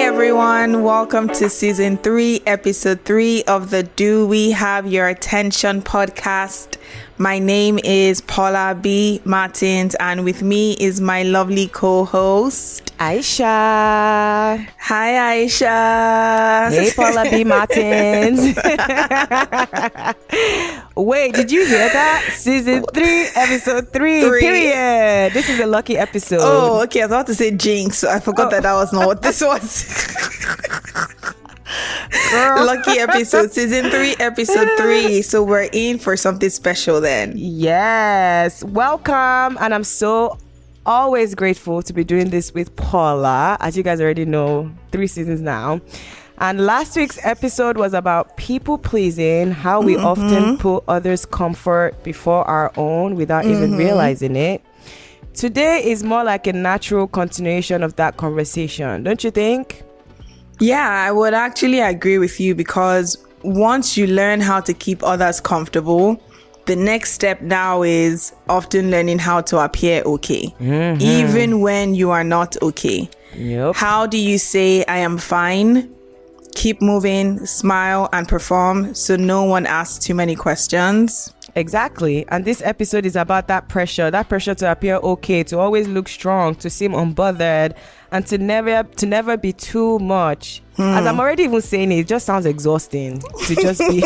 everyone. Welcome to season 3, episode 3 of the Do We Have Your Attention podcast. My name is Paula B. Martins, and with me is my lovely co-host, Aisha. Hi, Aisha. Hey, Paula B. Martins. Wait, did you hear that? Season 3, episode 3, period. This is a lucky episode. Oh, okay. I was about to say jinx. I forgot that was not what this was. Lucky episode, season 3, episode 3. So we're in for something special then. Yes. Welcome. And I'm so always grateful to be doing this with Paula. As you guys already know, 3 seasons now. And last week's episode was about people pleasing, how we often put others' comfort before our own without even realizing it. Today is more like a natural continuation of that conversation, don't you think? Yeah, I would actually agree with you, because once you learn how to keep others comfortable, the next step now is often learning how to appear okay, even when you are not okay. Yep. How do you say, I am fine? Keep moving, smile, and perform so no one asks too many questions. Exactly. And this episode is about that pressure to appear okay, to always look strong, to seem unbothered, and to never be too much. As I'm already even saying it just sounds exhausting to just be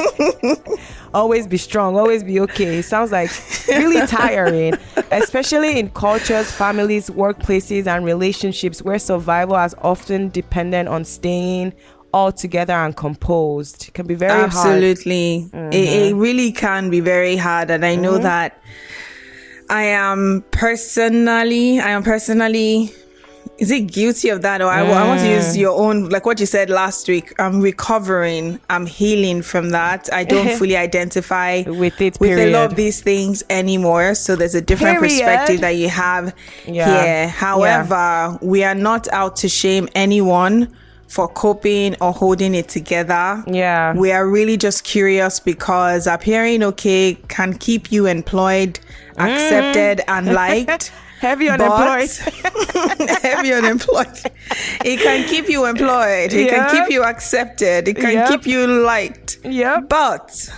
always be strong, always be okay. It sounds like really tiring, especially in cultures, families, workplaces, and relationships where survival is often dependent on staying all together and composed. It can be very hard. Absolutely. It really can be very hard. And I know that I am personally, is it guilty of that? Or I want to use your own, like what you said last week. I'm recovering. I'm healing from that. I don't fully identify with a lot of these things anymore. So there's a different perspective that you have here. However, we are not out to shame anyone for coping or holding it together. Yeah. We are really just curious, because appearing okay can keep you employed, accepted, and liked. Heavy unemployed. Heavy unemployed. It can keep you employed. It can keep you accepted. It can keep you liked. Yep. But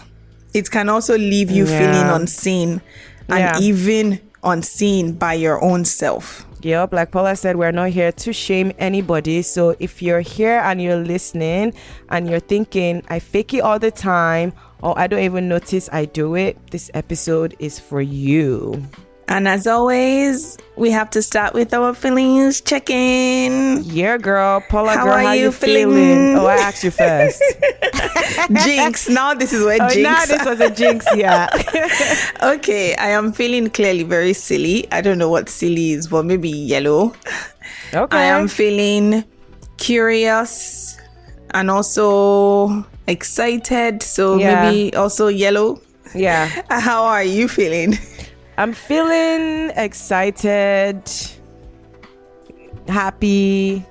it can also leave you feeling unseen, and even unseen by your own self. Yep, like Paula said, we're not here to shame anybody. So if you're here and you're listening and you're thinking, I fake it all the time, or I don't even notice I do it, this episode is for you. And as always, we have to start with our feelings check-in. Yeah, girl. Paula, how girl, are how you you feeling? Oh, I asked you first. Jinx. Now this is where jinx. Now this was a jinx, yeah. Okay, I am feeling clearly very silly. I don't know what silly is, but maybe yellow. Okay. I am feeling curious and also excited. So maybe also yellow. Yeah. How are you feeling? I'm feeling excited, happy,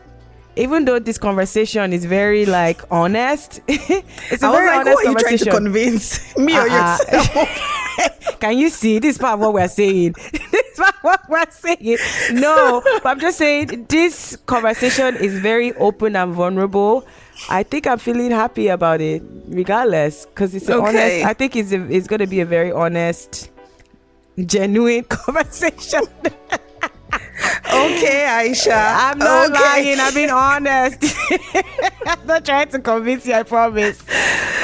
even though this conversation is very like honest. It's a very honest what are you trying to convince me or yourself? Can you see this part of what we're saying? No, but I'm just saying this conversation is very open and vulnerable. I think I'm feeling happy about it regardless, because it's honest. I think it's going to be a very honest, genuine conversation. Okay, Aisha. I'm not lying. I'm being honest. I'm not trying to convince you, I promise.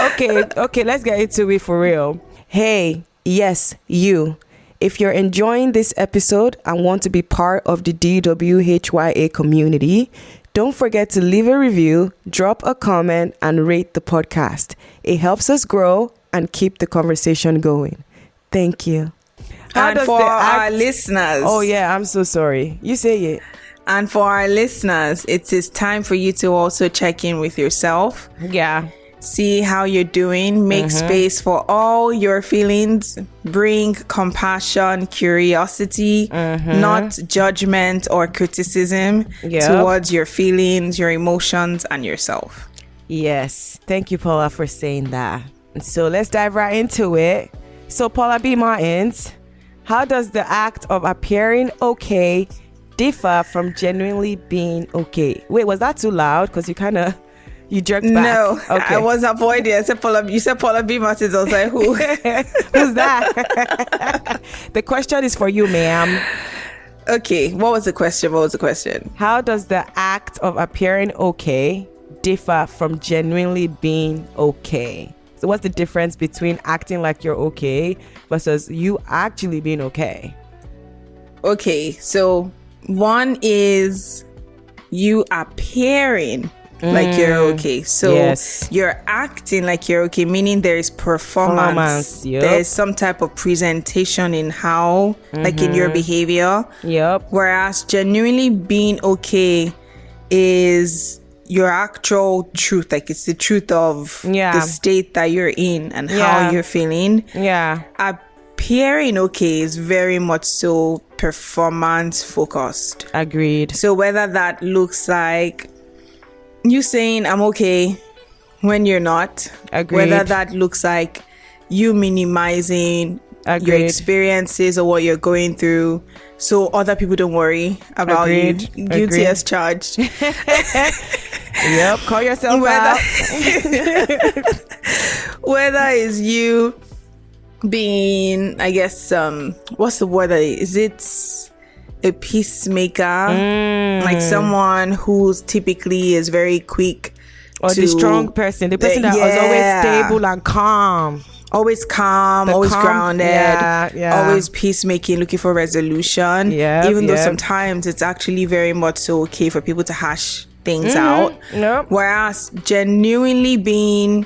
Okay, let's get into it for real. Hey, yes, you. If you're enjoying this episode and want to be part of the DWHYA community, don't forget to leave a review, drop a comment, and rate the podcast. It helps us grow and keep the conversation going. Thank you. And for our listeners. Oh, yeah, I'm so sorry. You say it. And for our listeners, it is time for you to also check in with yourself. Yeah. See how you're doing. Make space for all your feelings. Bring compassion, curiosity, not judgment or criticism towards your feelings, your emotions, and yourself. Yes. Thank you, Paula, for saying that. So let's dive right into it. So Paula B. Martins, how does the act of appearing okay differ from genuinely being okay? Wait, was that too loud? Because you jerked back. No, okay. I was avoiding. I said Paula. You said Paula Martins. I was like, who? Who's that? The question is for you, ma'am. Okay, what was the question? How does the act of appearing okay differ from genuinely being okay? So what's the difference between acting like you're okay versus you actually being okay? Okay, so one is you appearing like you're okay. So yes. You're acting like you're okay, meaning there is performance. Yep. There's some type of presentation in how, like in your behavior. Yep. Whereas genuinely being okay is your actual truth. Like it's the truth of the state that you're in and how you're feeling. Yeah. Appearing okay is very much so performance focused. Agreed. So whether that looks like you saying I'm okay when you're not. Agreed. Whether that looks like you minimizing your experiences or what you're going through so other people don't worry about you. Guilty as charged. Yep, call yourself out. Whether it's you being, I guess, what's the word? Is it a peacemaker, like someone who's typically is very quick, or the strong person, the person that was always stable and calm, always grounded, always peacemaking, looking for resolution. Even though sometimes it's actually very much so okay for people to hash things out. Whereas genuinely being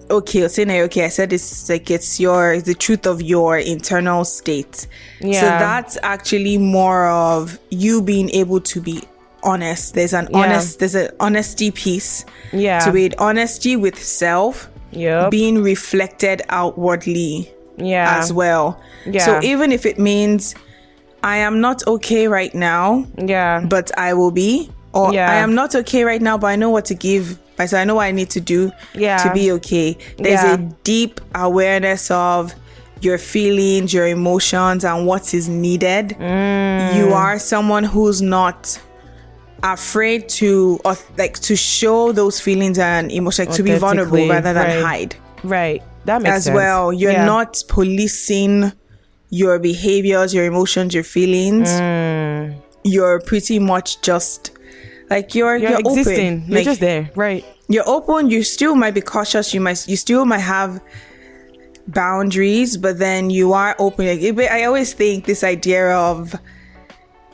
okay, saying okay, I said it's like it's the truth of your internal state. So that's actually more of you being able to be honest. There's an honesty piece to it. Honesty with self, being reflected outwardly as well. So even if it means I am not okay right now, but I will be, or I am not okay right now, but I know what to give. So I know what I need to do to be okay. There's a deep awareness of your feelings, your emotions, and what is needed. You are someone who's not afraid to show those feelings and emotions, to be vulnerable rather than hide. Right. That makes sense. As well, you're not policing your behaviors, your emotions, your feelings. You're pretty much just like you're existing. Open. You're just there, right? You're open. You still might be cautious. You still might have boundaries, but then you are open. I always think this idea of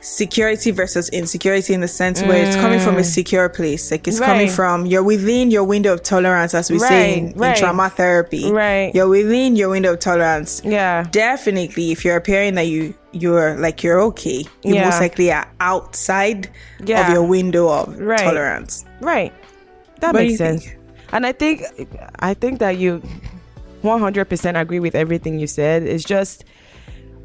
security versus insecurity in the sense where it's coming from a secure place. Like it's coming from, you're within your window of tolerance, as we say in trauma therapy. Right. You're within your window of tolerance. Yeah. Definitely, if you're appearing that you're okay, you most likely are outside of your window of tolerance. Right. That makes sense. And I think that you 100% agree with everything you said. It's just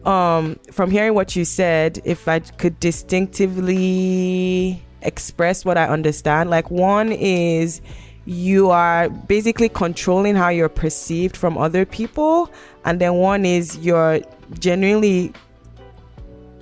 from hearing what you said, if I could distinctively express what I understand, like one is you are basically controlling how you're perceived from other people, and then one is you're genuinely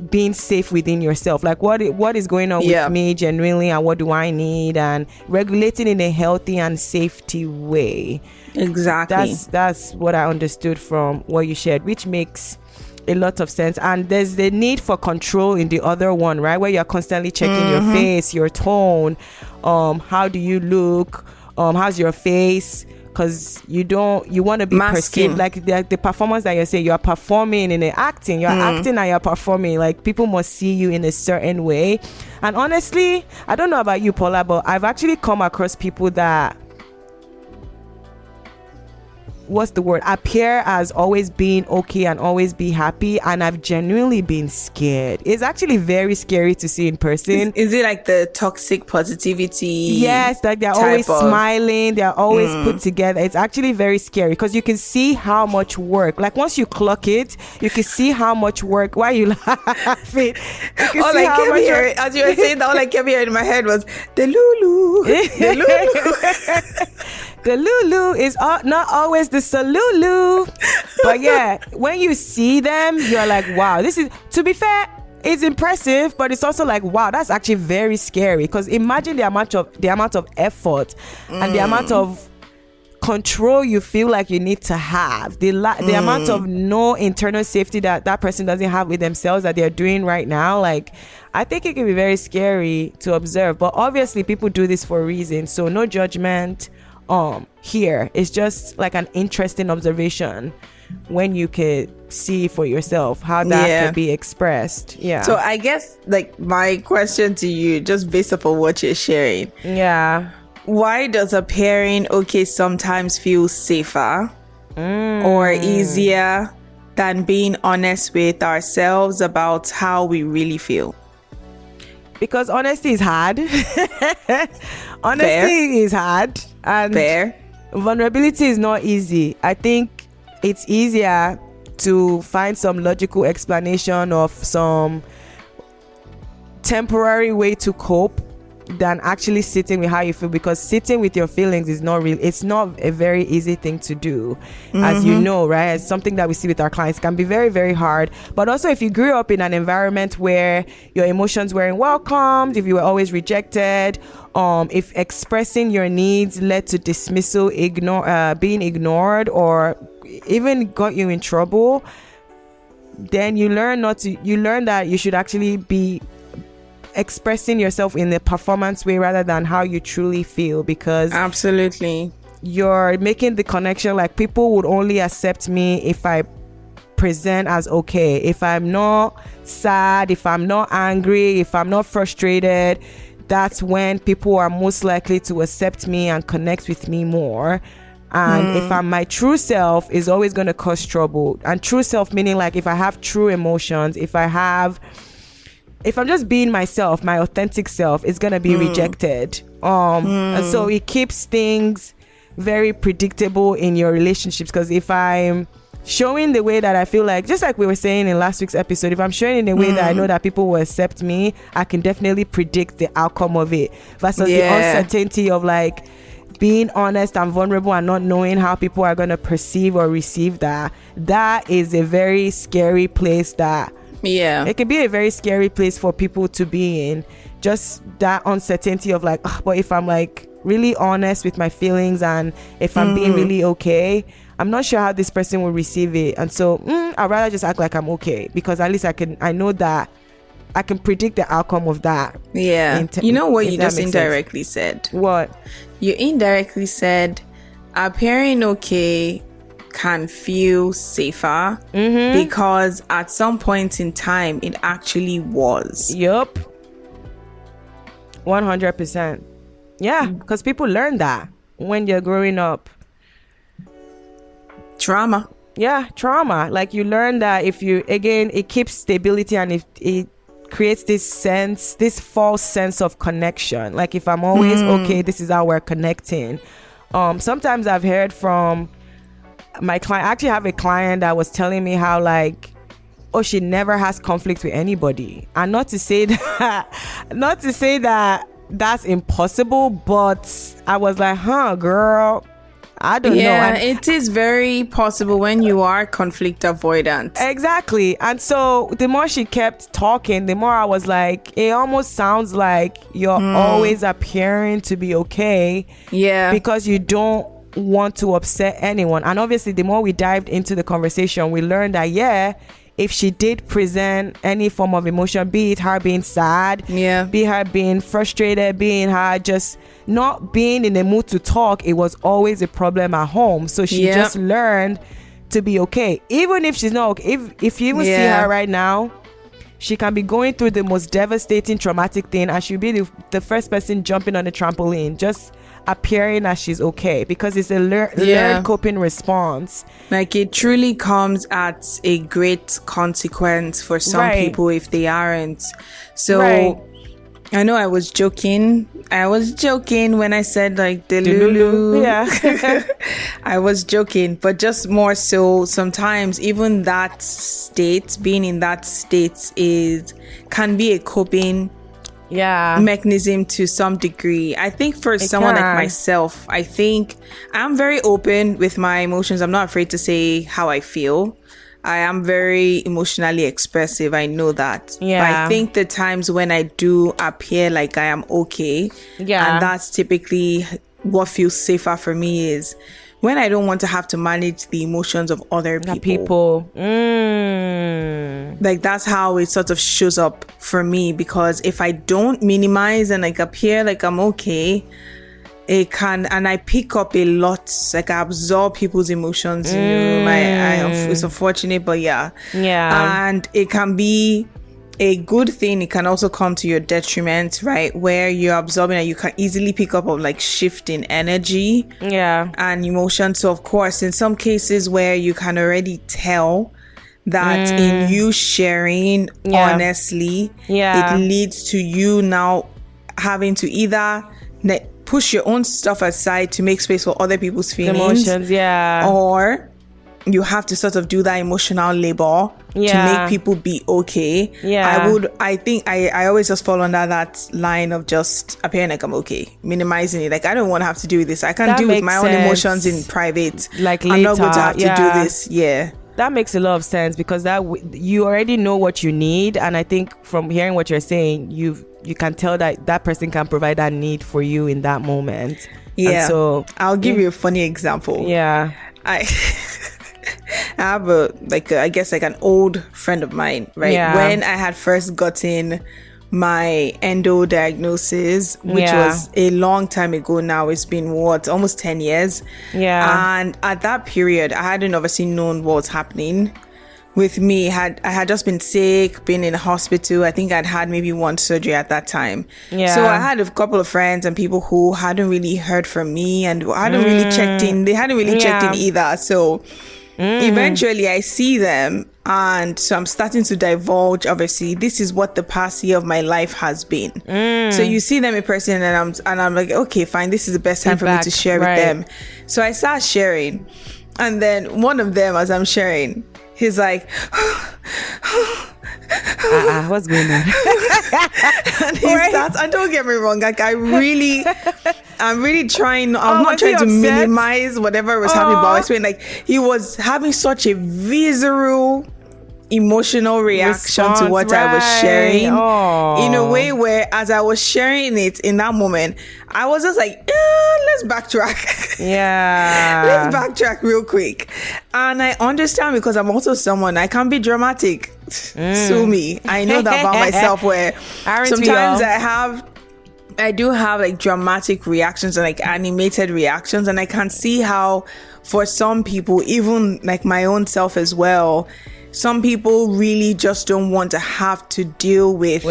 being safe within yourself, like what is going on with me genuinely, and what do I need, and regulating in a healthy and safety way. Exactly. That's what I understood from what you shared, which makes a lot of sense. And there's the need for control in the other one, right, where you're constantly checking your face, your tone, how do you look, how's your face, because you want to be perceived like the performance that you're saying, you're performing in the acting, you're acting and you're performing, like people must see you in a certain way. And honestly, I don't know about you, Paula, but I've actually come across people that appear as always being okay and always be happy, and I've genuinely been scared. It's actually very scary to see in person. Is it like the toxic positivity? Yes, like they're always smiling, they're always put together. It's actually very scary because you can see how much work, like once you clock it, you can see how much work. Why are you laughing? As you were saying that, all I kept hearing in my head was the Lulu. The Lulu. The Lulu is not always the Salulu. But yeah, when you see them, you're like, wow, this is, to be fair, it's impressive, but it's also like, wow, that's actually very scary. Because imagine the amount of effort and the amount of control you feel like you need to have, the amount of no internal safety that person doesn't have with themselves that they're doing right now. Like, I think it can be very scary to observe, but obviously people do this for a reason, so no judgment here. It's just like an interesting observation when you could see for yourself how that could be expressed. Yeah. So I guess like my question to you, just based upon what you're sharing, why does appearing okay sometimes feel safer or easier than being honest with ourselves about how we really feel? Because honesty is hard. Honesty is hard. And vulnerability is not easy. I think it's easier to find some logical explanation of some temporary way to cope than actually sitting with how you feel, because sitting with your feelings is not real. It's not a very easy thing to do, as you know, right? It's something that we see with our clients. It can be very, very hard. But also, if you grew up in an environment where your emotions weren't welcomed, if you were always rejected, if expressing your needs led to dismissal, being ignored, or even got you in trouble, then you learn that you should actually be expressing yourself in a performance way rather than how you truly feel, because absolutely you're making the connection like people would only accept me if I present as okay. If I'm not sad, if I'm not angry, if I'm not frustrated, that's when people are most likely to accept me and connect with me more. And if I'm my true self, is always going to cause trouble. And true self meaning like if I have true emotions, if I'm just being myself, my authentic self, it's going to be rejected. And so it keeps things very predictable in your relationships, because if I'm showing the way that I feel like, just like we were saying in last week's episode, if I'm showing in a way that I know that people will accept me, I can definitely predict the outcome of it, versus the uncertainty of like being honest and vulnerable and not knowing how people are going to perceive or receive that. That is a very scary place. It can be a very scary place for people to be in. Just that uncertainty of like, but if I'm like really honest with my feelings and if I'm being really okay, I'm not sure how this person will receive it. And so I'd rather just act like I'm okay, because at least I know that I can predict the outcome of that. You know what you just indirectly said? What? You indirectly said appearing okay can feel safer because at some point in time it actually was. Yup. 100%. Yeah, because people learn that when you're growing up. Trauma. Yeah, trauma. Like you learn that it keeps stability, and it creates this false sense of connection. Like if I'm always okay, this is how we're connecting. Sometimes I've heard from my client. I actually have a client that was telling me how like, she never has conflict with anybody. And not to say that that's impossible, but I was like, girl, I don't know. Yeah, it is very possible when you are conflict avoidant. Exactly. And so the more she kept talking, the more I was like, it almost sounds like you're always appearing to be okay. Yeah. Because you don't want to upset anyone. And obviously, the more we dived into the conversation, we learned that, if she did present any form of emotion, be it her being sad, be her being frustrated, being her just not being in the mood to talk, it was always a problem at home. So she just learned to be okay. Even if she's not okay, if you even see her right now, she can be going through the most devastating traumatic thing, and she'll be the first person jumping on the trampoline, just appearing as she's okay, because it's a learned coping response. Like it truly comes at a great consequence for some people if they aren't. So I know I was joking when I said like the Lulu. Yeah. I was joking, but just more so sometimes even that state, being in that state can be a coping mechanism to some degree. I think for someone like myself, I think I'm very open with my emotions. I'm not afraid to say how I feel. I am very emotionally expressive. I know that. Yeah. But I think the times when I do appear like I am okay, Yeah. and that's typically what feels safer for me, is when I don't want to have to manage the emotions of other people. Like, that's how it sort of shows up for me, because if I don't minimize and like appear like I'm okay, it can, and I pick up a lot, like I absorb people's emotions in the room. It's unfortunate, but yeah. And it can be a good thing. It can also come to your detriment, right? Where you're absorbing and you can easily pick up on like shifting energy and emotion. So of course, in some cases where you can already tell that in you sharing honestly, it leads to you now having to either push your own stuff aside to make space for other people's feelings, or you have to sort of do that emotional labor to make people be okay. I think I always just fall under that line of just appearing like I'm okay, minimizing it. Like, I don't want to have to do this. I can deal with my own emotions in private. Like, later, I'm not going to have to do this. That makes a lot of sense, because that you already know what you need, and I think from hearing what you're saying, you can tell that person can provide that need for you in that moment. And so I'll give you a funny example. I have I guess an old friend of mine, right? When I had first gotten my endo diagnosis, which was a long time ago now. It's been almost 10 years. And at that period, I hadn't obviously known what was happening with me. I had just been sick, been in the hospital. I think I'd had maybe one surgery at that time. So I had a couple of friends and people who hadn't really heard from me and hadn't really checked in. They hadn't really checked in either. So eventually I see them, and so I'm starting to divulge, obviously, this is what the past year of my life has been. So you see them in person, and I'm like, okay, fine, this is the best time for me to share with them. So I start sharing, and then one of them, as I'm sharing, he's like, what's going on? And he starts, and don't get me wrong, like I'm really trying, I'm not trying to minimize whatever was happening, but I was saying, like, he was having such a visceral emotional reaction to what I was sharing, in a way where, as I was sharing it in that moment, I was just like, let's backtrack. Let's backtrack real quick. And I understand, because I'm also someone, I can be dramatic. Sue me. I know that about myself, where sometimes I do have like dramatic reactions and like animated reactions, and I can see how for some people, even like my own self as well, some people really just don't want to have to deal with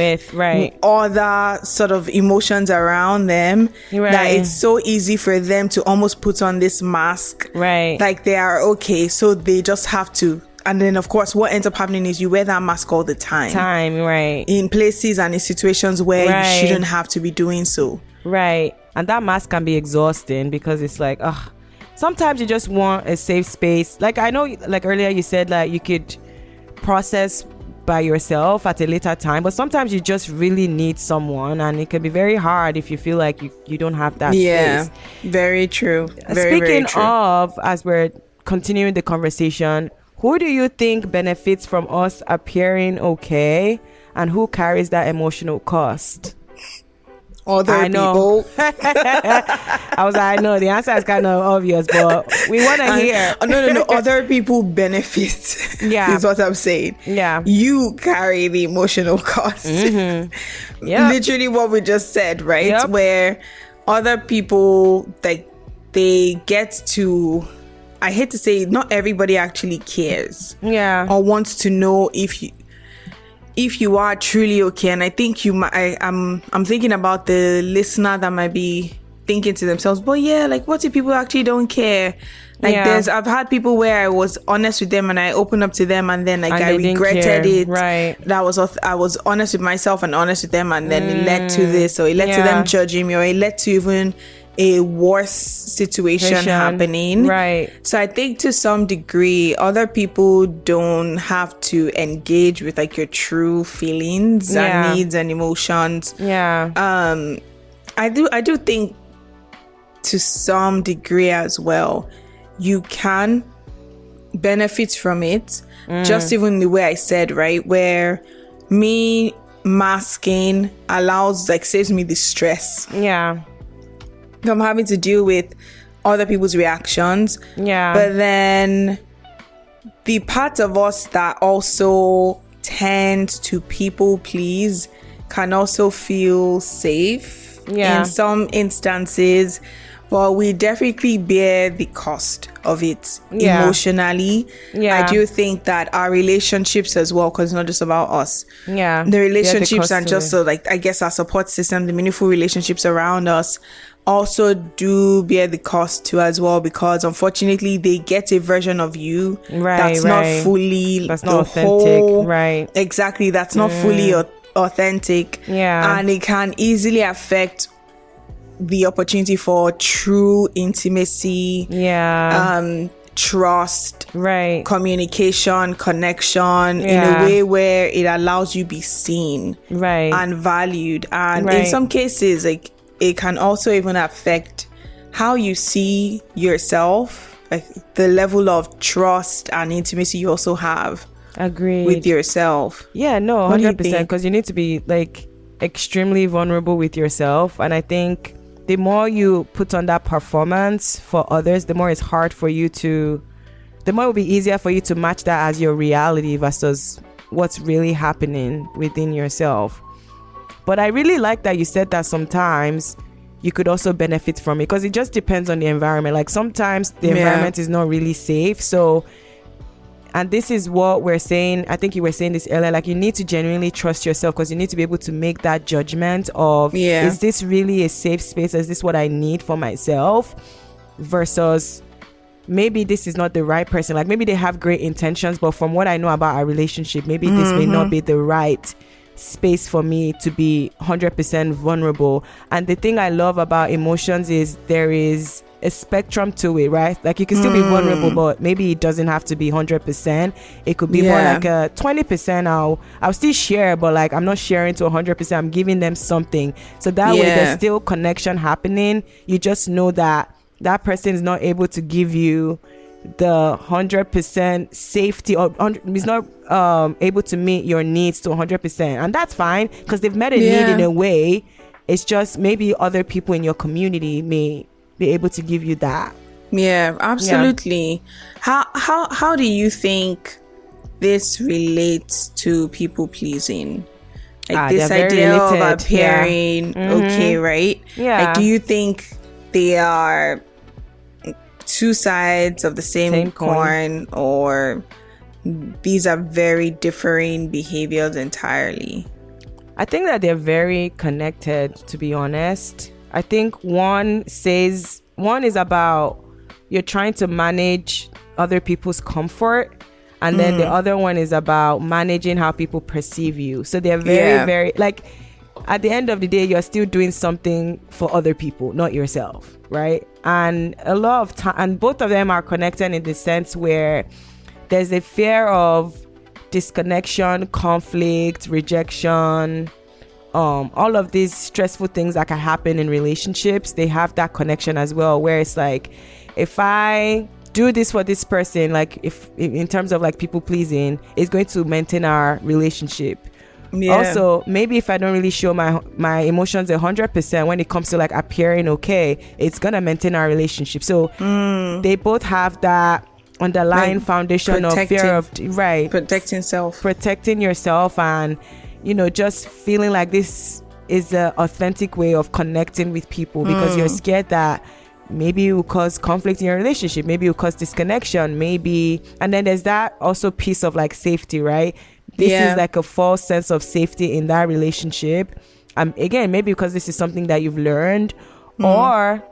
other sort of emotions around them, that it's so easy for them to almost put on this mask, like they are okay, so they just have to. And then of course what ends up happening is you wear that mask all the time, in places and in situations where you shouldn't have to be doing so, and that mask can be exhausting, because it's like, sometimes you just want a safe space. Like, I know, like earlier you said that you could process by yourself at a later time, but sometimes you just really need someone, and it can be very hard if you feel like you don't have that space. Very true. Speaking of, as we're continuing the conversation, who do you think benefits from us appearing okay, and who carries that emotional cost? Other people. I was like, I know the answer is kind of obvious, but we want to hear. No. Other people benefit. Is what I'm saying. You carry the emotional cost. Literally what we just said, right? Where other people, like, they get to, I hate to say, not everybody actually cares. Or wants to know if you are truly okay. And I think I'm thinking about the listener that might be thinking to themselves, but like, what if people actually don't care? Like, I've had people where I was honest with them and I opened up to them, and then like I regretted it. That I was honest with myself and honest with them, and then it led to this, or it led to them judging me, or it led to even a worse situation happening. So I think to some degree, other people don't have to engage with like your true feelings and needs and emotions. I do think to some degree as well, you can benefits from it. Just even the way I said, right, where me masking saves me the stress. Yeah. I'm having to deal with other people's reactions. Yeah. But then the part of us that also tends to people please can also feel safe in some instances. But we definitely bear the cost of it emotionally. I do think that our relationships as well, because it's not just about us. Yeah. The relationships and just so like, I guess our support system, the meaningful relationships around us also do bear the cost too as well, because unfortunately they get a version of you that's not fully, that's not authentic. Right. Exactly. That's not fully authentic. Yeah. And it can easily affect the opportunity for true intimacy, trust, communication, connection, in a way where it allows you be seen and valued. And in some cases, like, it can also even affect how you see yourself, like the level of trust and intimacy you also have with yourself. Yeah, no, 100%, because you need to be like extremely vulnerable with yourself. And I think the more you put on that performance for others, the more it's hard for you to, the more it will be easier for you to match that as your reality versus what's really happening within yourself. But I really like that you said that sometimes you could also benefit from it, because it just depends on the environment. Like sometimes the environment is not really safe. So, and this is what we're saying. I think you were saying this earlier, like you need to genuinely trust yourself, because you need to be able to make that judgment of, is this really a safe space? Is this what I need for myself? Versus maybe this is not the right person. Like maybe they have great intentions, but from what I know about our relationship, maybe this may not be the right space for me to be 100% vulnerable. And the thing I love about emotions is there is a spectrum to it, right? Like you can still be vulnerable, but maybe it doesn't have to be 100%. It could be more like a 20%. I'll still share, but like I'm not sharing to 100%. I'm giving them something, so that way there's still connection happening. You just know that that person is not able to give you the 100% safety, or is not able to meet your needs to 100%, and that's fine, because they've met a need in a way. It's just maybe other people in your community may be able to give you that. Absolutely. How do you think this relates to people pleasing? Like this idea of appearing okay, right? Like, do you think they are two sides of the same coin, or these are very differing behaviors entirely? I think that they're very connected, to be honest. I think one is about you're trying to manage other people's comfort, and then the other one is about managing how people perceive you. So they're very, very, like, at the end of the day, you're still doing something for other people, not yourself, right? And a lot of time, and both of them are connected in the sense where there's a fear of disconnection, conflict, rejection, all of these stressful things that can happen in relationships. They have that connection as well, where it's like, if I do this for this person, like if in terms of like people pleasing, it's going to maintain our relationship. Also, maybe if I don't really show my emotions 100% when it comes to like appearing okay, it's gonna maintain our relationship. So they both have that underlying foundation of fear of protecting yourself, and just feeling like this is an authentic way of connecting with people, because you're scared that maybe it will cause conflict in your relationship, maybe it will cause disconnection, maybe. And then there's that also piece of like safety, right? This is like a false sense of safety in that relationship. Again, maybe because this is something that you've learned, or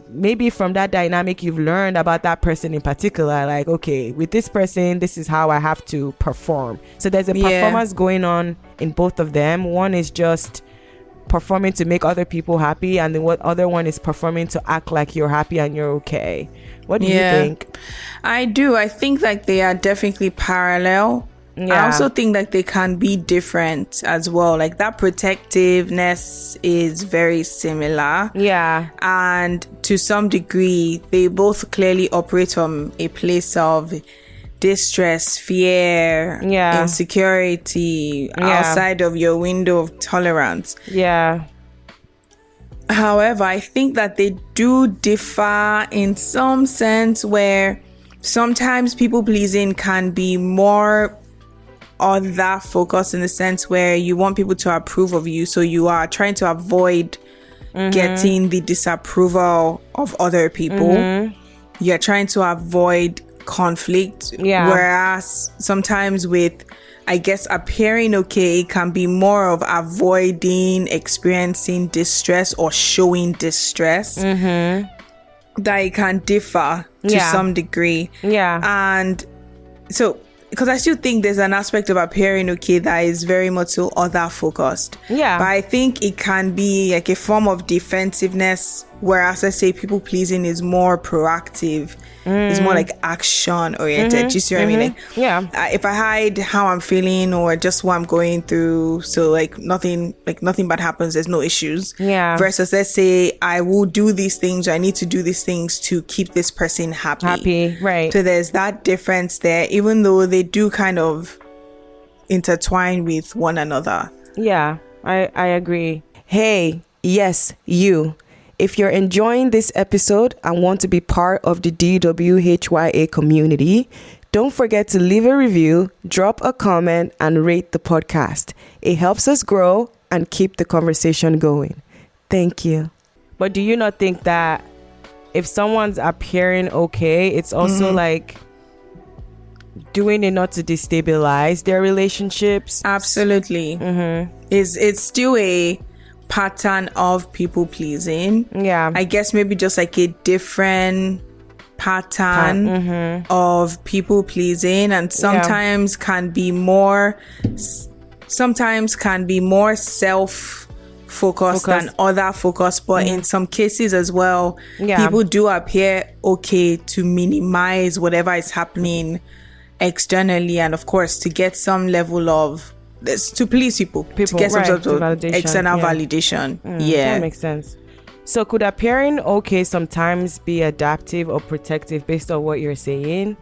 maybe from that dynamic you've learned about that person in particular, like, okay, with this person, this is how I have to perform. So there's a performance going on in both of them. One is just performing to make other people happy, and then what other one is performing to act like you're happy and you're okay. What do you think? I do. I think like they are definitely parallel. I also think that they can be different as well. Like that protectiveness is very similar. Yeah. And to some degree, they both clearly operate from a place of distress, fear, insecurity, outside of your window of tolerance. Yeah. However, I think that they do differ in some sense where sometimes people pleasing can be more other focused in the sense where you want people to approve of you, so you are trying to avoid getting the disapproval of other people. You're trying to avoid conflict, whereas sometimes with, I guess, appearing okay, it can be more of avoiding experiencing distress or showing distress. That it can differ to some degree. And so, because I still think there's an aspect of appearing okay that is very much so other focused. But I think it can be like a form of defensiveness, whereas I say people pleasing is more proactive. It's more like action oriented. Do you see what I mean? Like, if I hide how I'm feeling or just what I'm going through, so like nothing bad happens, there's no issues. Versus let's say I will do these things, or I need to do these things to keep this person happy. Right. So there's that difference there, even though they do kind of intertwine with one another. Yeah, I agree. Hey, yes, you. If you're enjoying this episode and want to be part of the DWHYA community, don't forget to leave a review, drop a comment, and rate the podcast. It helps us grow and keep the conversation going. Thank you. But do you not think that if someone's appearing okay, it's also like doing it not to destabilize their relationships? Absolutely. It's still a pattern of people pleasing. I guess maybe just like a different pattern of people pleasing, and sometimes can be more self focused than other focused, but in some cases as well, people do appear okay to minimize whatever is happening externally, and of course to get some level of to please people to get some sort of external validation. That makes sense. So could appearing okay sometimes be adaptive or protective based on what you're saying?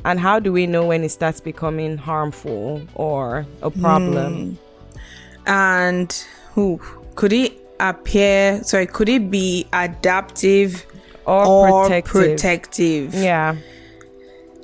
And how do we know when it starts becoming harmful or a problem? And could it be adaptive or protective? Yeah.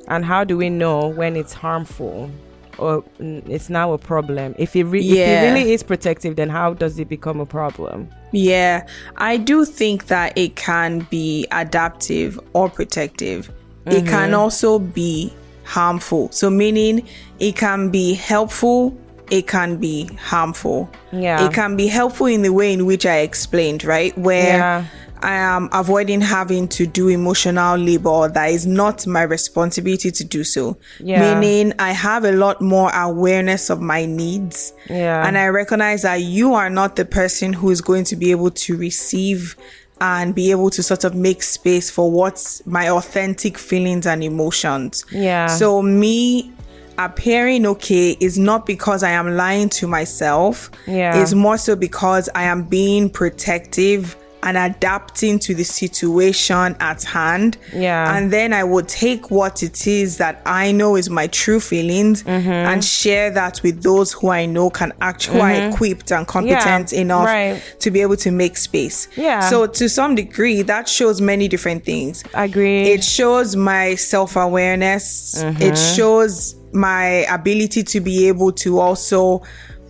And how do we know when it's harmful or it's now a problem? If it really is protective, then how does it become a problem? I do think that it can be adaptive or protective. It can also be harmful, so meaning it can be helpful, it can be harmful. It can be helpful in the way in which I explained, right, where I am avoiding having to do emotional labor that is not my responsibility to do so. Meaning I have a lot more awareness of my needs. And I recognize that you are not the person who is going to be able to receive and be able to sort of make space for what's my authentic feelings and emotions. So me appearing okay is not because I am lying to myself. It's more so because I am being protective and adapting to the situation at hand. And then I would take what it is that I know is my true feelings and share that with those who I know who are equipped and competent enough to be able to make space. So to some degree, that shows many different things. Agree. It shows my self-awareness. It shows my ability to be able to also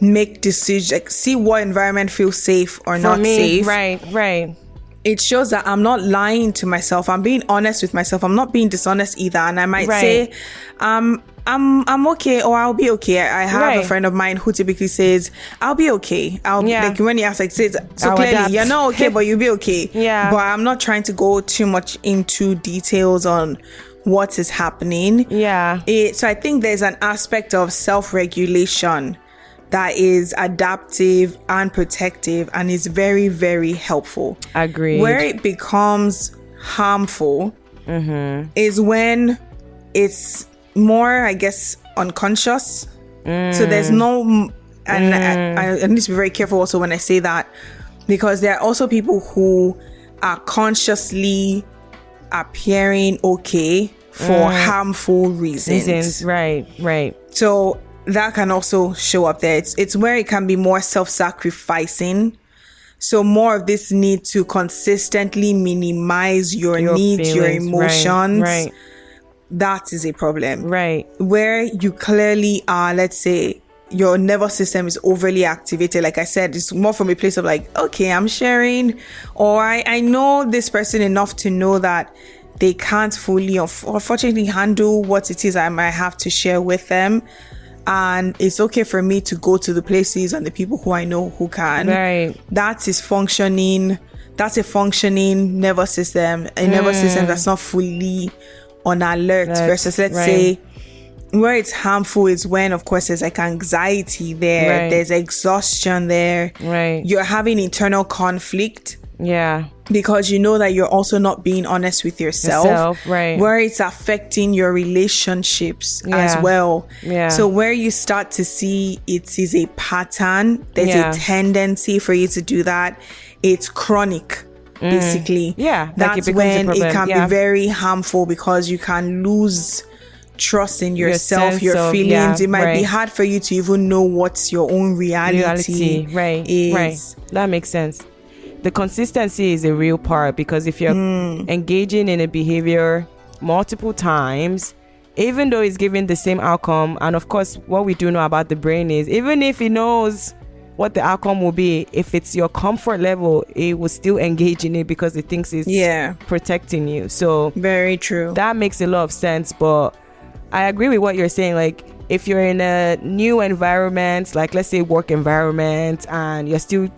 make decisions, like see what environment feels safe or not safe. Right. It shows that I'm not lying to myself. I'm being honest with myself. I'm not being dishonest either. And I might say, I'm okay, or I'll be okay. I have a friend of mine who typically says, I'll be okay. Like when he asks, like, says, so I'll clearly adapt. You're not okay, but you'll be okay. But I'm not trying to go too much into details on what is happening. So I think there's an aspect of self-regulation that is adaptive and protective and is very, very helpful. Agreed. Where it becomes harmful is when it's more, I guess, unconscious. So there's no, and I need to be very careful also when I say that, because there are also people who are consciously appearing okay for harmful reasons. Right. So that can also show up there. It's where it can be more self-sacrificing. So more of this need to consistently minimize your needs, feelings, your emotions. Right. That is a problem. Right. Where you clearly are, let's say, your nervous system is overly activated. Like I said, it's more from a place of like, okay, I'm sharing, or I know this person enough to know that they can't fully, unfortunately, handle what it is I might have to share with them. And it's okay for me to go to the places and the people who I know who can. Right. That is functioning. That's a functioning nervous system. A nervous system that's not fully on alert. Versus, let's say, where it's harmful is when, of course, there's like anxiety there. There's exhaustion there. You're having internal conflict. Yeah. Because you know that you're also not being honest with yourself. Where it's affecting your relationships as well. So where you start to see it is a pattern, there's a tendency for you to do that. It's chronic, basically. like That's when it can be very harmful, because you can lose trust in yourself, your feelings. It might be hard for you to even know what's your own reality is. That makes sense. The consistency is a real part, because if you're engaging in a behavior multiple times, even though it's giving the same outcome, and of course what we do know about the brain is, even if it knows what the outcome will be, if it's your comfort level, it will still engage in it because it thinks it's protecting you. So very true. That makes a lot of sense. But I agree with what you're saying. Like, if you're in a new environment, like let's say work environment, and you're still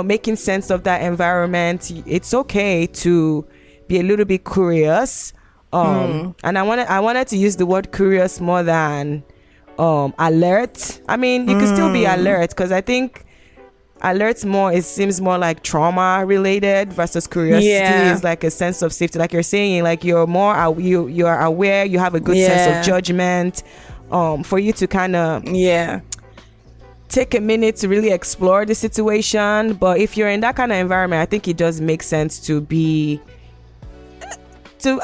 making sense of that environment, it's okay to be a little bit curious. And I wanted to use the word curious more than alert. I mean, you can still be alert, because I think alert more, it seems more like trauma related, versus curiosity is like a sense of safety. Like you're saying, like you're more you are aware, you have a good sense of judgment, for you to kind of take a minute to really explore the situation. But if you're in that kind of environment, I think it does make sense to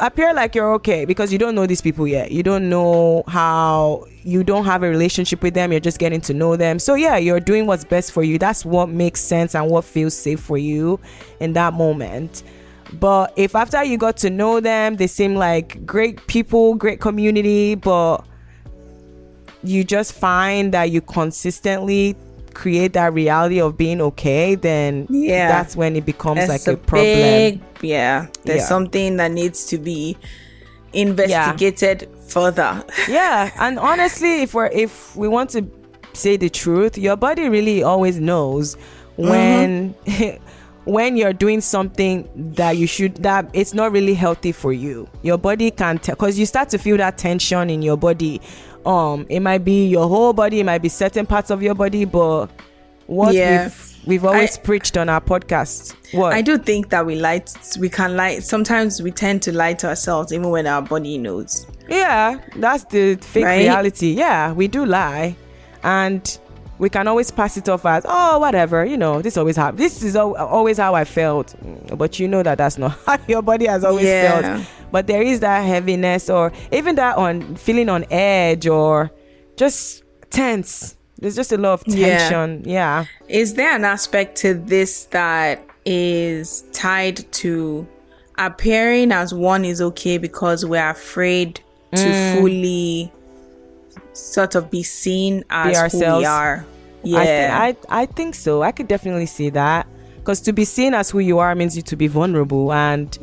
appear like you're okay, because you don't know these people yet. You don't know you don't have a relationship with them. You're just getting to know them. So you're doing what's best for you. That's what makes sense and what feels safe for you in that moment. But if after you got to know them, they seem like great people, great community, but you just find that you consistently create that reality of being okay, then that's when it becomes like a problem. There's something that needs to be investigated further. And honestly, if we want to say the truth, your body really always knows when when you're doing something that it's not really healthy for you. Your body can tell, because you start to feel that tension in your body. It might be your whole body, it might be certain parts of your body, but what we've always preached on our podcast. What I do think that we can lie. Sometimes we tend to lie to ourselves, even when our body knows. That's the fake reality. We do lie, and we can always pass it off as, oh, whatever, this always happens. This is always how I felt. But that's not how your body has always felt. But there is that heaviness, or even that feeling on edge, or just tense. There's just a lot of tension. Is there an aspect to this that is tied to appearing as one is okay because we're afraid to fully sort of be seen as who we are? I think so. I could definitely see that. Because to be seen as who you are means you to be vulnerable. And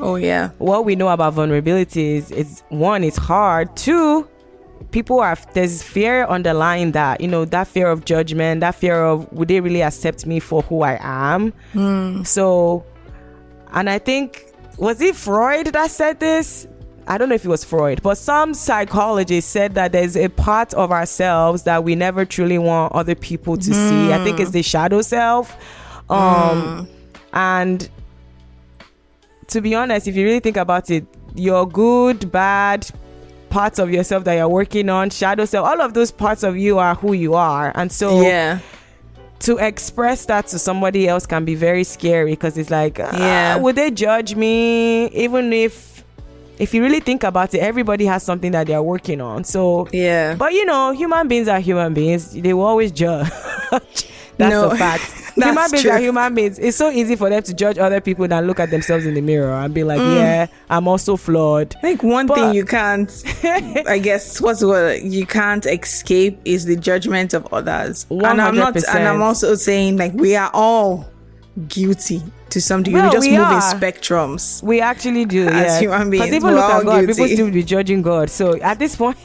what we know about vulnerability is one, it's hard. Two, there's fear underlying that, that fear of judgment, that fear of, would they really accept me for who I am? So, and I think, was it Freud that said this? I don't know if it was Freud, but some psychologists said that there's a part of ourselves that we never truly want other people to see. I think it's the shadow self. And to be honest, if you really think about it, your good, bad parts of yourself that you're working on, shadow self, all of those parts of you are who you are. And so to express that to somebody else can be very scary, because it's like, would they judge me? Even if you really think about it, everybody has something that they're working on. So but human beings are human beings. They will always judge. That's a fact. Human beings are human beings. It's so easy for them to judge other people than look at themselves in the mirror and be like, I'm also flawed. Like one thing you can't, I guess, you can't escape is the judgment of others. 100%. And I'm also saying, like, we are all guilty to some degree. We just move in spectrums. We actually do, as human beings. Because even look at God, people still be judging God. So at this point,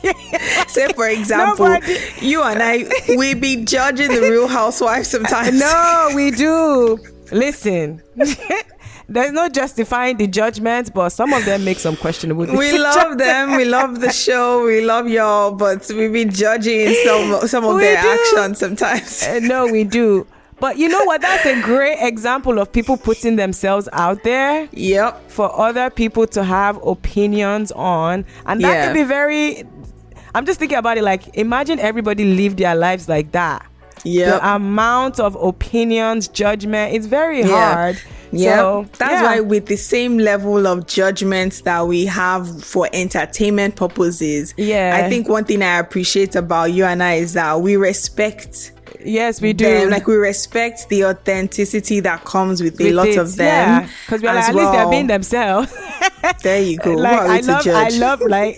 say for example, you and I, we be judging the Real Housewives sometimes. No, we do. Listen. There's no justifying the judgment, but some of them make some questionable decisions. We love them. We love the show. We love y'all, but we be judging some of their actions sometimes. No, we do. But you know what? That's a great example of people putting themselves out there. Yep. For other people to have opinions on. And that can be very... I'm just thinking about it, like, imagine everybody lived their lives like that. Yeah. The amount of opinions, judgment, it's very hard. Yeah. So, that's why with the same level of judgments that we have for entertainment purposes, I think one thing I appreciate about you and I is that we respect... Yes, we do. Them. Like, we respect the authenticity that comes with a lot of them. Yeah, because we're like, at least they're being themselves. There you go. Like, who are we to judge?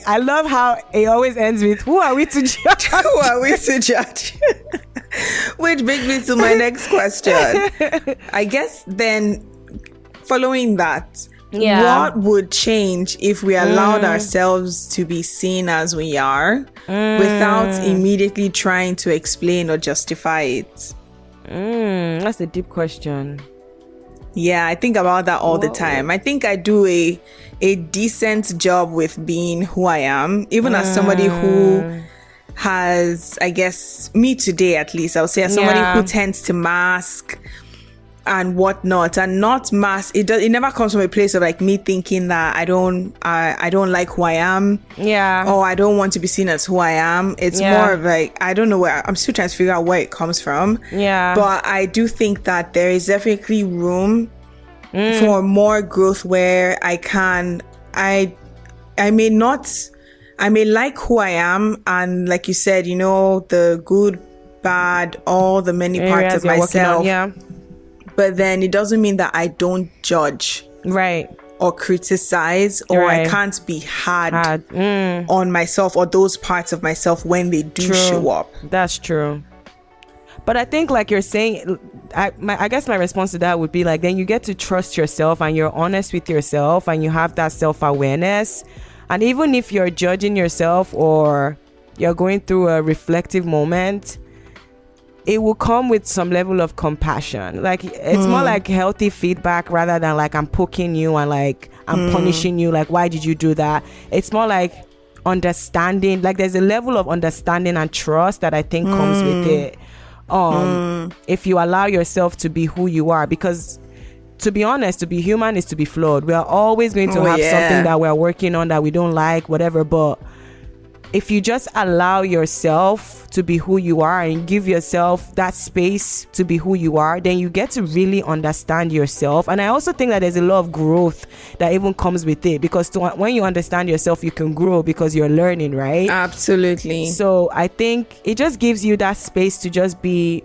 I love how it always ends with, who are we to judge? Who are we to judge? Which brings me to my next question. I guess then, following that, what would change if we allowed ourselves to be seen as we are without immediately trying to explain or justify it? That's a deep question. Yeah, I think about that all the time. I think I do a decent job with being who I am, even as somebody who has, I guess, me today at least, I would say, as somebody who tends to mask and whatnot, and not mask. It never comes from a place of like me thinking that I don't like who I am, or I don't want to be seen as who I am. It's more of like, I don't know where, I'm still trying to figure out where it comes from. But I do think that there is definitely room for more growth where I may like who I am, and like you said, the good, bad, all the many parts of myself. But then it doesn't mean that I don't judge, or criticize, or I can't be hard on myself or those parts of myself when they do show up. That's true. But I think, like you're saying, I guess my response to that would be like, then you get to trust yourself and you're honest with yourself and you have that self-awareness. And even if you're judging yourself or you're going through a reflective moment, it will come with some level of compassion. Like, it's more like healthy feedback rather than like I'm poking you and like I'm punishing you. Like, why did you do that? It's more like understanding. Like, there's a level of understanding and trust that I think comes with it. If you allow yourself to be who you are, because to be honest, to be human is to be flawed. We are always going to have something that we're working on that we don't like, whatever. But if you just allow yourself to be who you are and give yourself that space to be who you are, then you get to really understand yourself. And I also think that there's a lot of growth that even comes with it, because when you understand yourself, you can grow because you're learning, right? Absolutely. So I think it just gives you that space to just be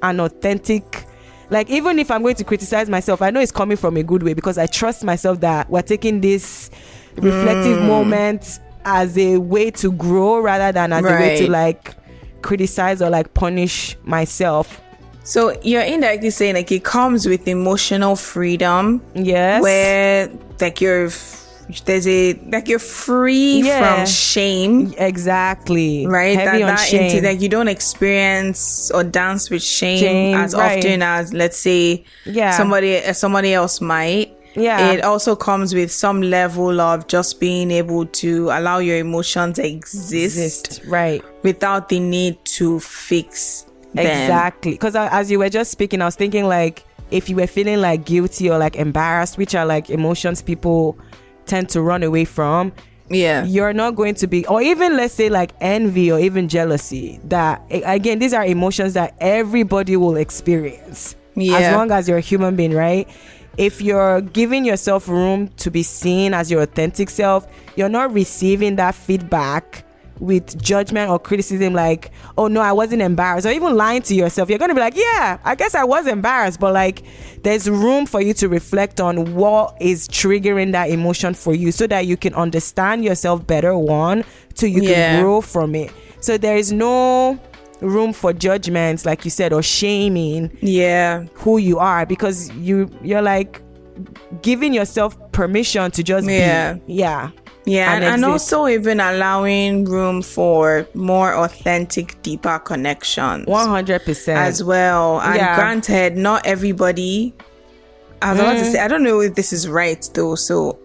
an authentic. Like, even if I'm going to criticize myself, I know it's coming from a good way, because I trust myself that we're taking this reflective moment as a way to grow rather than as a way to like criticize or like punish myself. So you're indirectly saying like it comes with emotional freedom. Yes. Where like you're free from shame. Exactly. Right. Heavy on shame. Like you don't experience or dance with shame as often as, let's say, somebody else might. Yeah. It also comes with some level of just being able to allow your emotions exist right, without the need to fix them. Exactly. Because as you were just speaking, I was thinking like, if you were feeling like guilty or like embarrassed, which are like emotions people tend to run away from, Yeah. You're not going to be, or even let's say like envy or even jealousy, that again, these are emotions that everybody will experience. Yeah. As long as you're a human being, right? If you're giving yourself room to be seen as your authentic self, you're not receiving that feedback with judgment or criticism like, oh no, I wasn't embarrassed, or even lying to yourself. You're going to be like, yeah, I guess I was embarrassed, but like there's room for you to reflect on what is triggering that emotion for you so that you can understand yourself better, one, so you can grow from it. So there is no room for judgments, like you said, or shaming who you are, because you're like giving yourself permission to just be. And also even allowing room for more authentic, deeper connections. 100% as well. And granted, not everybody, I was about to say, I don't know if this is right though, so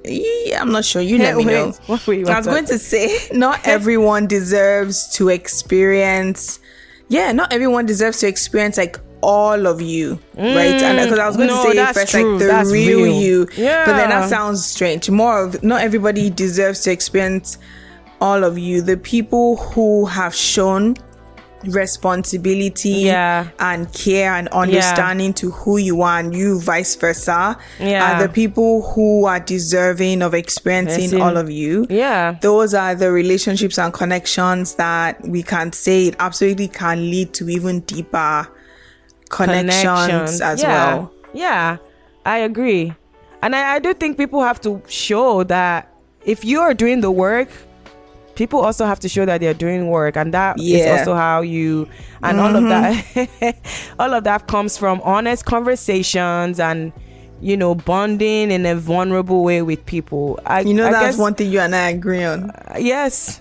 I'm not sure. You let me know. I was going to say, not everyone deserves to experience not everyone deserves to experience like all of you, right? And because I was going to say first, true. like the that's real you, but then that Yeah. sounds strange. More of, not everybody deserves to experience all of you. The people who have shown responsibility and care and understanding to who you are, and you vice versa, are the people who are deserving of experiencing all of you. Those are the relationships and connections that we can say it absolutely can lead to even deeper connections as well. I agree. And I do think people have to show that if you are doing the work, people also have to show that they're doing work, and that is also how you, and all of that all of that comes from honest conversations and, you know, bonding in a vulnerable way with people. I that's guess, one thing you and I agree on. Yes,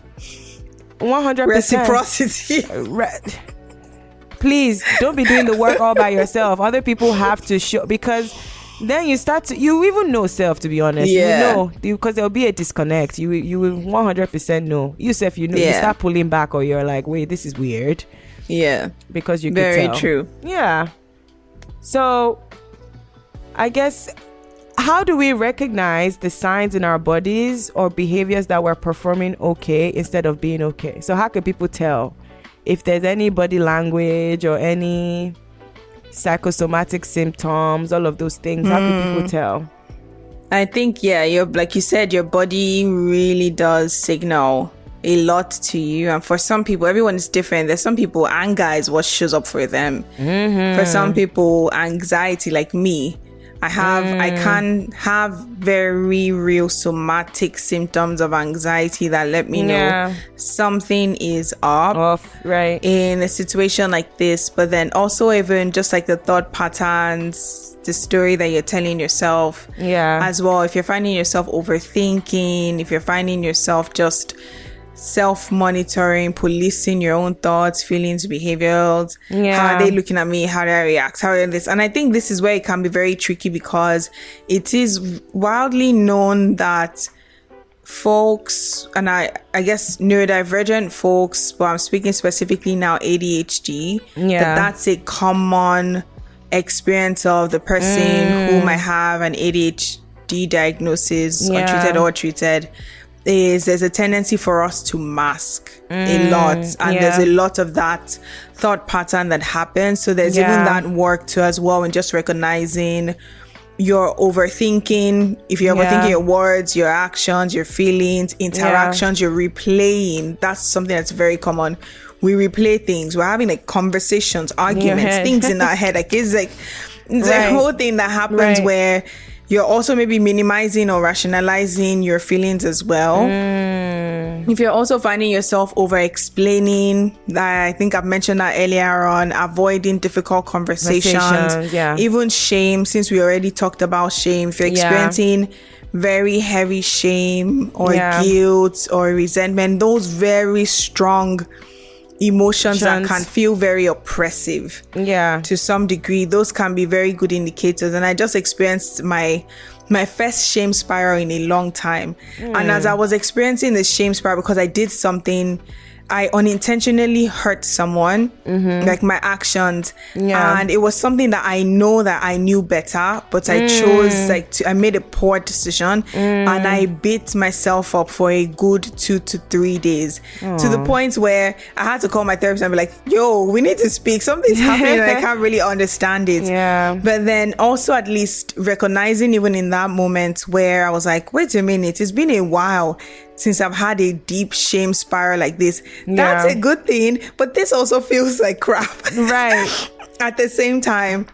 100%. Reciprocity. Please don't be doing the work all by yourself. Other people have to show, because then you start to, you even know self, to be honest. You know, because there'll be a disconnect. You will 100% know. You self, you know, you start pulling back, or you're like, wait, this is weird. Because you can tell. Very true. So I guess, how do we recognize the signs in our bodies or behaviors that we're performing okay instead of being okay? So how can people tell if there's any body language or any psychosomatic symptoms, all of those things? How can people tell? I think, you're, like you said, your body really does signal a lot to you. And for some people, everyone is different. There's some people, anger is what shows up for them. For some people, anxiety, like me, I can have very real somatic symptoms of anxiety that let me know something is off in a situation like this. But then also even just like the thought patterns, the story that you're telling yourself as well. If you're finding yourself overthinking, if you're finding yourself just self-monitoring, policing your own thoughts, feelings, behaviors. How are they looking at me? How do I react? How are this? And I think this is where it can be very tricky, because it is widely known that folks, and I guess neurodivergent folks, but I'm speaking specifically now ADHD, that's a common experience of the person who might have an ADHD diagnosis, untreated or treated. There's a tendency for us to mask a lot, and there's a lot of that thought pattern that happens. So there's even that work too as well, and just recognizing your overthinking. If you're overthinking your words, your actions, your feelings, interactions, you're replaying. That's something that's very common. We replay things. We're having like conversations, arguments, things in our head. Like it's a whole thing that happens where you're also maybe minimizing or rationalizing your feelings as well. If you're also finding yourself over explaining, that I think I've mentioned that earlier on, avoiding difficult conversations, even shame, since we already talked about shame. If you're experiencing very heavy shame or guilt or resentment, those very strong emotions that can feel very oppressive to some degree, those can be very good indicators. And I just experienced my first shame spiral in a long time. And as I was experiencing the shame spiral, because I did something I unintentionally hurt someone, like my actions. Yeah. And it was something that I know that I knew better, but I chose, I made a poor decision and I beat myself up for a good 2 to 3 days to the point where I had to call my therapist and be like, yo, we need to speak. Something's happening and I can't really understand it. Yeah. But then also at least recognizing even in that moment where I was like, wait a minute, it's been a while since I've had a deep shame spiral like this. That's a good thing, but this also feels like crap. Right. At the same time.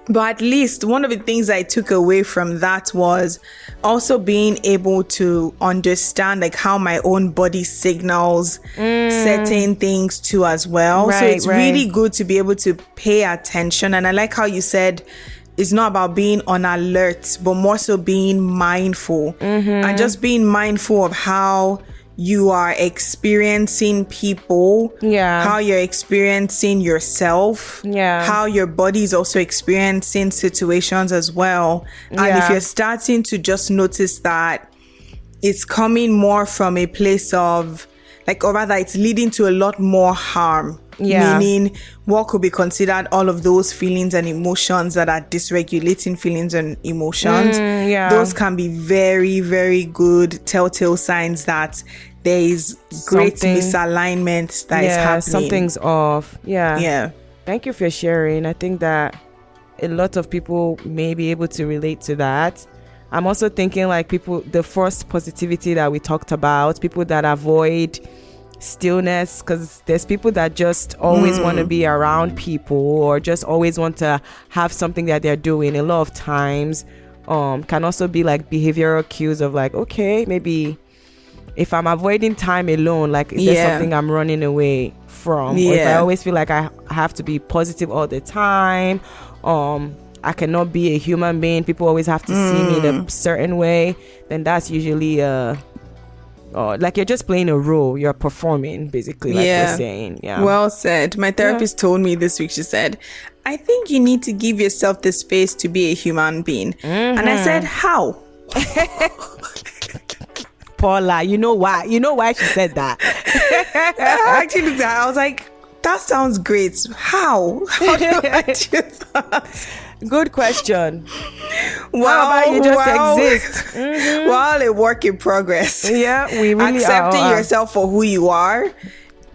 But at least one of the things I took away from that was also being able to understand like how my own body signals certain things too as well. So it's really good to be able to pay attention. And I like how you said it's not about being on alert, but more so being mindful and just being mindful of how you are experiencing people, how you're experiencing yourself, how your body is also experiencing situations as well. And if you're starting to just notice that it's coming more from a place of like, or rather it's leading to a lot more harm. Meaning what could be considered all of those feelings and emotions that are dysregulating feelings and emotions. Those can be very, very good telltale signs that there is great misalignment that is happening. Something's off. Thank you for sharing. I think that a lot of people may be able to relate to that. I'm also thinking like the first positivity that we talked about, people that avoid stillness, because there's people that just always want to be around people or just always want to have something that they're doing. A lot of times can also be like behavioral cues of like, okay, maybe if I'm avoiding time alone, like is there something I'm running away from? Or if I always feel like I have to be positive all the time, I cannot be a human being, people always have to see me in a certain way, then that's usually like you're just playing a role, you're performing basically, like we're saying. Well said. My therapist told me this week, she said, I think you need to give yourself the space to be a human being. And I said, how? Paula, you know why she said that? I actually looked at her, I was like, that sounds great. How do I do that? Good question. How about you just exist? Well, a work in progress. Yeah, we really accepting yourself for who you are.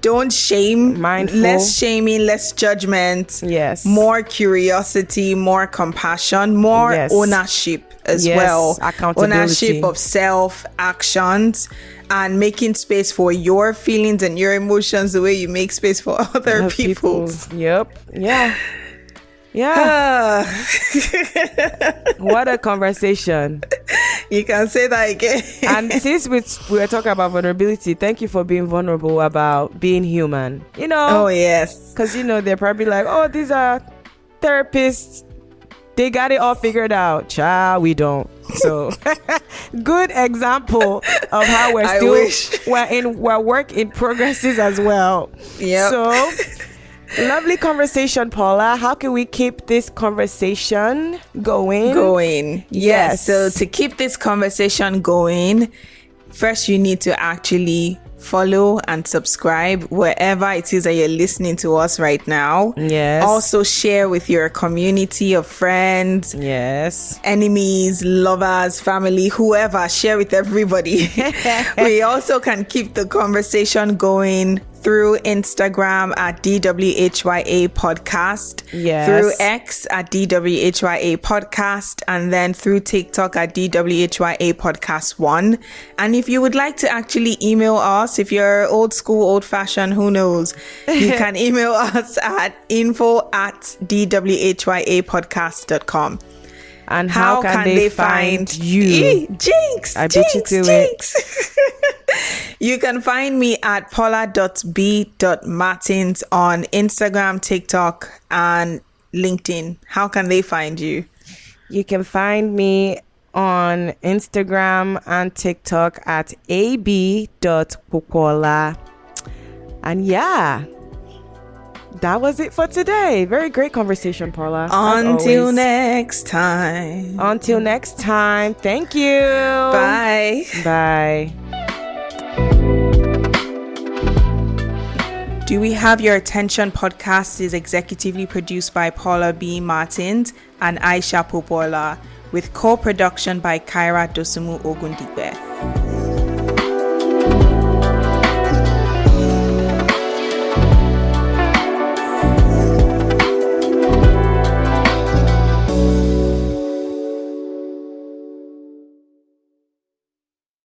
Don't shame. Mindful. Less shaming, less judgment. Yes. More curiosity, more compassion, more ownership as well. Accountability. Ownership of self, actions, and making space for your feelings and your emotions the way you make space for other people's. Yep. Yeah. What a conversation. You can say that again. And since we were talking about vulnerability, thank you for being vulnerable about being human. Oh, yes. Because, they're probably like, oh, these are therapists. They got it all figured out. Child, we don't. So, good example of how we're work in progresses as well. Yeah. So, lovely conversation, Paula. How can we keep this conversation going? Yes. So to keep this conversation going, first you need to actually follow and subscribe wherever it is that you're listening to us right now. Yes. Also share with your community of friends. Yes. Enemies, lovers, family, whoever. Share with everybody. We also can keep the conversation going through Instagram at DWHYA Podcast, through X at DWHYA Podcast, and then through TikTok at DWHYA Podcast 1. And if you would like to actually email us, if you're old school, old fashioned, who knows, you can email us at info@dwhyapodcast.com. And how can they find you? Jinx! I beat you to it. You can find me at paula.b.martins on Instagram, TikTok, and LinkedIn. How can they find you? You can find me on Instagram and TikTok at ab.popoola. And that was it for today. Very great conversation, Paula. Until next time. Thank you. Bye. Do We Have Your Attention podcast is executively produced by Paula B. Martins and Aisha Popoola, with co-production by Kyra Dosumu Ogundipe.